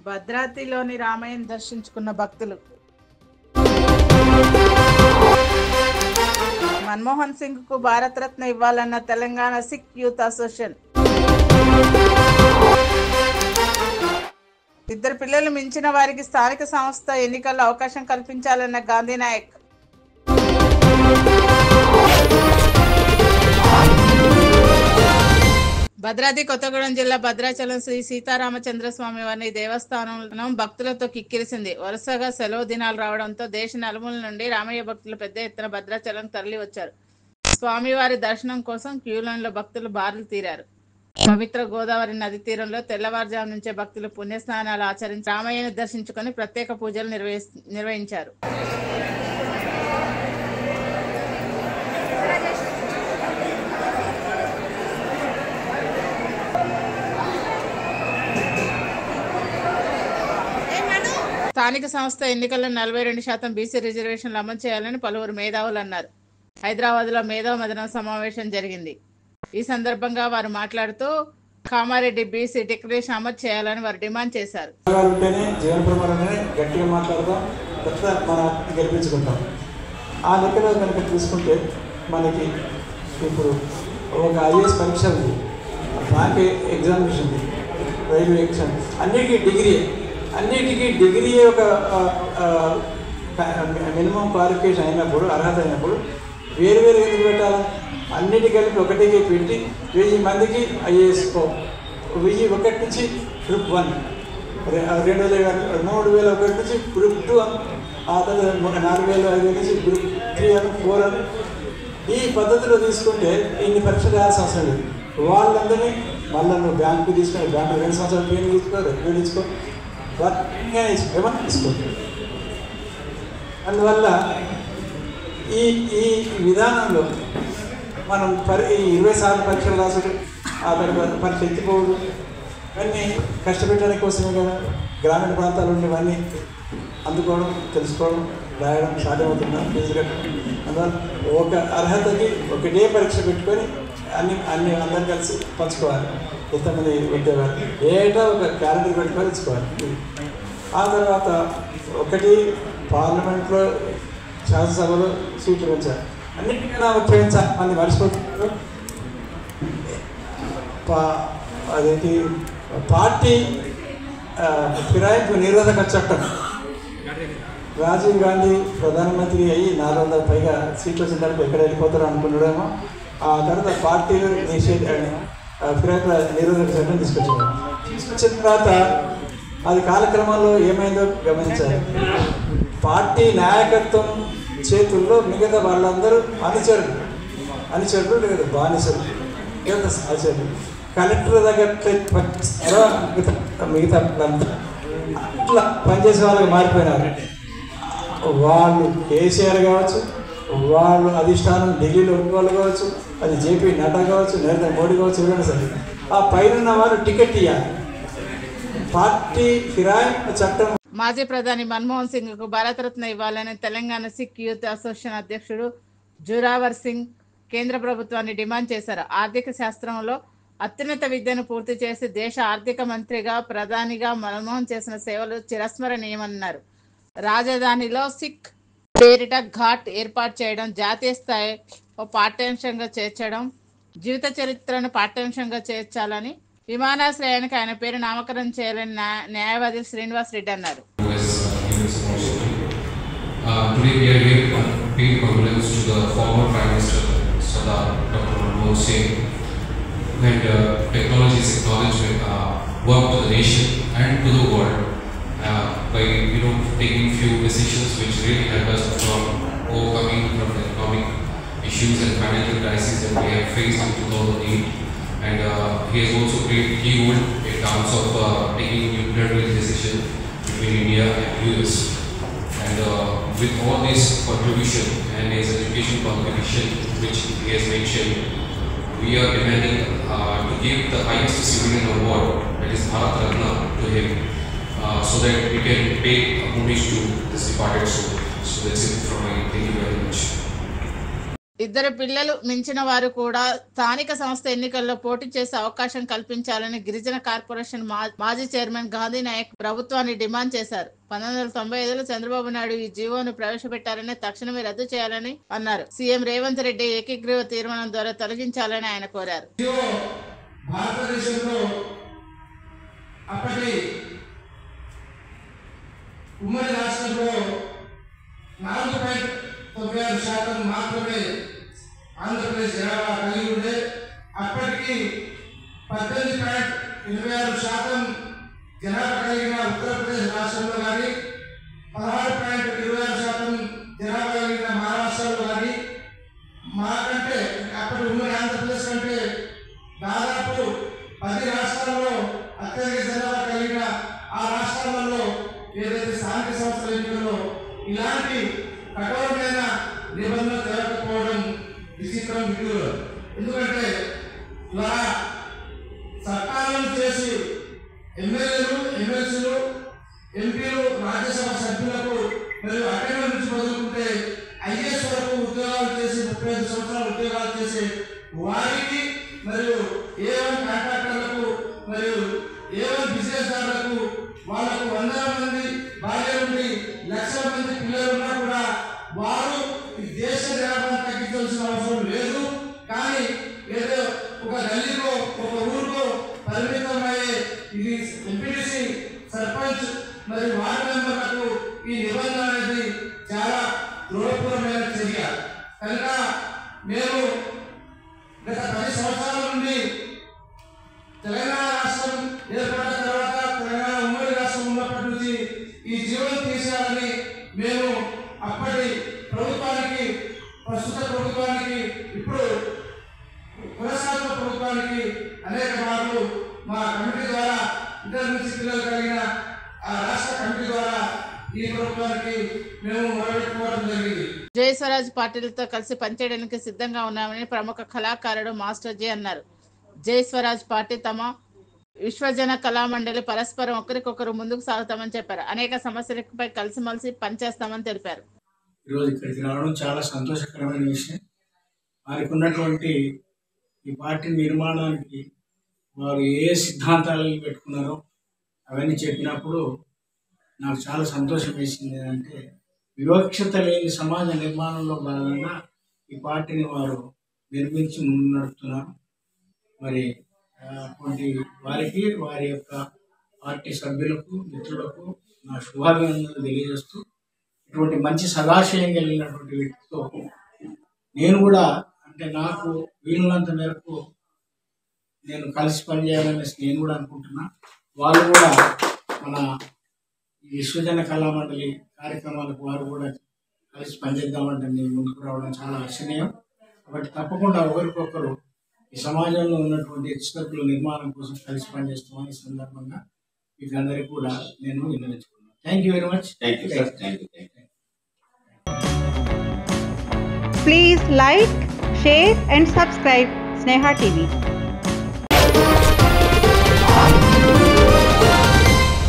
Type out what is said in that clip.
భద్రాద్రిలోని రామయ్యను దర్శించుకున్న భక్తులు. మన్మోహన్ సింగ్ కు భారతరత్న ఇవ్వాలన్న తెలంగాణ సిక్ యూత్ అసోసియేషన్. 2 పిల్లలు మించిన వారికి స్థానిక సంస్థ ఎన్నికల్లో అవకాశం కల్పించాలన్న గాంధీ నాయక్. భద్రాద్రి కొత్తగూడెం జిల్లా భద్రాచలం శ్రీ సీతారామచంద్రస్వామి వారి దేవస్థానం భక్తులతో కిక్కిరిసింది. వరుసగా సెలవు దినాలు రావడంతో దేశ నలుమూల నుండి రామయ్య భక్తులు పెద్ద ఎత్తున భద్రాచలం తరలి వచ్చారు. స్వామివారి దర్శనం కోసం క్యూలైన్లో భక్తులు బారులు తీరారు. పవిత్ర గోదావరి నది తీరంలో తెల్లవారుజాము నుంచే భక్తులు పుణ్యస్నానాలు ఆచరించి రామయ్యను దర్శించుకొని ప్రత్యేక పూజలు నిర్వహించారు. స్థానిక సంస్థ ఎన్నికల్లో 42% బీసీ రిజర్వేషన్లు అమలు చేయాలని పలువురు మేధావులు అన్నారు. హైదరాబాద్లో మేధావు మదన సమావేశం జరిగింది. ఈ సందర్భంగా వారు మాట్లాడుతూ కామారెడ్డి బీసీ డిక్లరేషన్ అమలు చేయాలని వారు డిమాండ్ చేశారు. గట్టిగా మాట్లాడదాం, గెలిపించుకుంటాం. ఆ లెక్కలో కనుక తీసుకుంటే మనకి ఇప్పుడు ఒక ఐఏఎస్ పరీక్ష ఉంది, బ్యాంక్ ఎగ్జామినేషన్ ఉంది, రైల్వే ఎగ్జామ్, అన్నిటికీ డిగ్రీ ఒక మినిమం క్వాలిఫికేషన్ అయినప్పుడు, అర్హత అయినప్పుడు వేరు ఎందుకు పెట్టాలి? అన్నిటి కలిపి ఒకటికి పెట్టి 1000 మందికి ఐఏఎస్ 1001 నుంచి గ్రూప్ 1, 3001 నుంచి గ్రూప్ 2, ఆ తర్వాత 4005 నుంచి గ్రూప్ 3 అని 4 అని ఈ పద్ధతిలో తీసుకుంటే ఇన్ని పరీక్షలు రాయాల్సిన అవసరం లేదు. వాళ్ళందరినీ మళ్ళీ నువ్వు బ్యాంకు తీసుకొని బ్యాంకు 2 సంవత్సరాలు ట్రైనింగ్ తీసుకో, రెగ్యులర్ తీసుకో, ఏమన్నా తీసుకోండి. అందువల్ల ఈ విధానంలో మనం 20 సార్లు పరీక్షలు రాసుడు, ఆ తర్వాత పరీక్ష ఎత్తిపోవడం ఇవన్నీ కష్టపెట్టడానికి కోసమే కదా. గ్రామీణ ప్రాంతాలు ఉండేవన్నీ అందుకోవడం, తెలుసుకోవడం, రాయడం సాధ్యమవుతుందా ఫీజు కట్టడం. అందువల్ల ఒక అర్హతకి ఒకటే పరీక్ష పెట్టుకొని అన్ని అందరు కలిసి పంచుకోవాలి. ఎంతమంది ఉద్యోగాలు ఏటా ఒక క్యాలెండర్ పెట్టుకొని ఇచ్చుకోవాలి. ఆ తర్వాత ఒకటి పార్లమెంట్లో, శాసనసభలో సీట్లు పెంచాలి. అన్నిటికన్నా ముఖ్యంగా మంది మర్చిపోతున్నారు అదేంటి పార్టీ ఫిరాయింపు నిరోధక చట్టం. రాజీవ్ గాంధీ ప్రధానమంత్రి అయ్యి 400 పైగా సీట్లు వచ్చిన తర్వాత ఎక్కడ వెళ్ళిపోతారో అనుకున్నాడేమో. ఆ తర్వాత పార్టీలు ఫిరాయింపు నిరోధక చట్టం తీసుకొచ్చిన తర్వాత అది కాలక్రమంలో ఏమైందో గమనించాలి. పార్టీ నాయకత్వం చేతుల్లో మిగతా వాళ్ళందరూ అనుచరులు లేదా బానిసలు లేదా సహచరులు. కలెక్టర్ దగ్గర మిగతా అట్లా పనిచేసే వాళ్ళకి మారిపోయినారు. వాళ్ళు కేసీఆర్ కావచ్చు, వాళ్ళు అధిష్టానం ఢిల్లీలో ఉన్న వాళ్ళు కావచ్చు, అది జేపీ నడ్డా కావచ్చు, నరేంద్ర మోడీ కావచ్చు, ఎవరైనా సరే ఆ పైన వాళ్ళు టికెట్ ఇవ్వాలి. పార్టీ ఫిరాయింపు చట్టం. మాజీ ప్రధాని మన్మోహన్ సింగ్ కు భారతరత్న ఇవ్వాలని తెలంగాణ సిక్ యూత్ అసోసియేషన్ అధ్యక్షుడు జోరావర్ సింగ్ కేంద్ర ప్రభుత్వాన్ని డిమాండ్ చేశారు. ఆర్థిక శాస్త్రంలో అత్యున్నత విద్యను పూర్తి చేసి దేశ ఆర్థిక మంత్రిగా, ప్రధానిగా మన్మోహన్ చేసిన సేవలు చిరస్మరణీయమన్నారు. రాజధానిలో సిక్ పేరిట ఘాట్ ఏర్పాటు చేయడం, జాతీయ స్థాయి పాఠ్యాంశంగా చేర్చడం, జీవిత చరిత్రను పాఠ్యాంశంగా చేర్చాలని, విమానాశ్రయానికి ఆయన పేరు నామకరణం చేయాలని న్యాయవాది శ్రీనివాస్ రెడ్డి అన్నారు. Today we are here paying condolence to the former Prime Minister Sardar Dr. Manmohan Singh, and technology is acknowledged work to the nation and to the world by taking few decisions which really help us from overcoming from the economic issues and financial crisis that we have faced in 2008. And he has also played a key role in terms of taking unilateral decision between India and US. And with all this contribution and his education contribution which he has mentioned, we are demanding to give the highest civilian award, that is Bharat Ratna, to him, so that we can pay homage to this departed soul. So that's it from my end. Thank you very much. 2 పిల్లలు మించిన వారు కూడా స్థానిక సంస్థ ఎన్నికల్లో పోటీ చేసే అవకాశం కల్పించాలని గిరిజన కార్పొరేషన్ మాజీ చైర్మన్ గాంధీ నాయక్ ప్రభుత్వాన్ని డిమాండ్ చేశారు. 1995లో చంద్రబాబు నాయుడు ఈ జీవోను ప్రవేశపెట్టారని తక్షణమే రద్దు చేయాలని అన్నారు. సీఎం రేవంత్ రెడ్డి ఏకీకృత తీర్మానం ద్వారా తొలగించాలని ఆయన కోరారు. భారతదేశంలో అప్పటి ఉమ్మడి రాష్ట్రంలో 4.96% మాత్రమే ఆంధ్రప్రదేశ్ జనాభా కలిగి ఉండే. అప్పటికి 18.26% జనాభా కలిగిన ఉత్తరప్రదేశ్ రాష్ట్రంలో కానీ 16.26% జనాభా కలిగిన మహారాష్ట్రలో కానీ మాకంటే అప్పటి ఉమ్మడి ఆంధ్రప్రదేశ్ కంటే దాదాపు 10 రాష్ట్రాల్లో అత్యధిక జనాభా కలిగిన ఆ రాష్ట్రాలలో ఏదైతే స్థానిక సంస్థల ఎన్నికల్లో ఇలాంటి కఠోరమైన నిబంధనలు జరగకపోవడం విచిత్రం విడ్డూరం. ఎందుకంటే ఇలా చట్టాలను చేసి ఎమ్మెల్యేలు, ఎమ్మెల్సీలు, ఎంపీలు, రాజ్యసభ సభ్యులకు మరియు అటెండర్ నుంచి మొదలుకుంటే ఐఏఎస్ వరకు ఉద్యోగాలు చేసి 35 సంవత్సరాలు ఉద్యోగాలు చేసే వారికి మరియు A1 కాంట్రాక్టర్లకు మరియు A1 బిజినెస్దారులకు వాళ్ళకు 100 మంది భార్య నుండి 1,00,000 మంది పిల్లలు ఉన్నా కూడా వారు ఈ దేశ జనాభాను తగ్గించాల్సిన అవసరం లేదు. కానీ ఏదో ఒక గల్లీలో ఒక ఊరిలో పరిమితమయ్యే ఇది ఎంపీటీసీ, సర్పంచ్ మరియు వార్డు మెంబర్లకు ఈ నిబంధన అనేది చాలా ద్రోహపూర్వమైన చర్య. కనుక మేము గత 10 సంవత్సరాల నుండి తెలంగాణ రాష్ట్రం ఏర్పడిన తర్వాత తెలంగాణ ఉమ్మడి రాష్ట్రం ఉన్నప్పటి నుంచి ఈ జీవనం తీసేయాలని మేము అప్పటి ప్రభుత్వానికి, ప్రస్తుత ప్రభుత్వానికి, ఇప్పుడు కొనసాగుతున్న ప్రభుత్వానికి అనేక మార్లు మా కమిటీ ద్వారా ఇంటర్ నుంచి పిల్లలు కలిగిన ఆ రాష్ట్ర కమిటీ ద్వారా ఈ ప్రభుత్వానికి మేము మొదలుపెట్టుకోవడం జరిగింది. జై స్వరాజ్ పార్టీలతో కలిసి పనిచేయడానికి సిద్ధంగా ఉన్నామని ప్రముఖ కళాకారుడు మాస్టర్ జే అన్నారు. జై స్వరాజ్ పార్టీ తమ విశ్వజన కళామండలి పరస్పరం ఒకరికొకరు ముందుకు సాగుతామని చెప్పారు. అనేక సమస్యలపై కలిసిమలిసి పనిచేస్తామని తెలిపారు. ఈరోజు ఇక్కడికి రావడం చాలా సంతోషకరమైన విషయం. వారికి ఉన్నటువంటి ఈ పార్టీ నిర్మాణానికి వారు ఏ సిద్ధాంతాలను పెట్టుకున్నారో అవన్నీ చెప్పినప్పుడు నాకు చాలా సంతోషం వేసింది. ఏంటంటే వివక్షత లేని సమాజ నిర్మాణంలో భాగంగా ఈ పార్టీని వారు నిర్మించి ముందు నడుపుతున్నారు. మరి అటువంటి వారికి, వారి యొక్క పార్టీ సభ్యులకు, మిత్రులకు నా శుభాభినందనలు తెలియజేస్తూ, ఇటువంటి మంచి సదాశయం కలిగినటువంటి వ్యక్తితో నేను కూడా అంటే నాకు వీలున్నంత మేరకు నేను కలిసి పనిచేయాలనేసి నేను కూడా అనుకుంటున్నా. వాళ్ళు కూడా మన ఈ విశ్వజన కళామండలి కార్యక్రమాలకు వారు కూడా కలిసి పనిచేద్దామంటే నేను ముందుకు రావడం చాలా హర్షణీయం. కాబట్టి తప్పకుండా ఒకరికొకరు ఈ సమాజంలో ఉన్నటువంటి ఎక్స్పర్టుల నిర్మాణం కోసం కలిసి పనిచేస్తామని ఈ సందర్భంగా మీకు అందరికీ కూడా నేను విన్నవించుకున్నాను. Thank you very much. Please like, share and subscribe Sneha TV.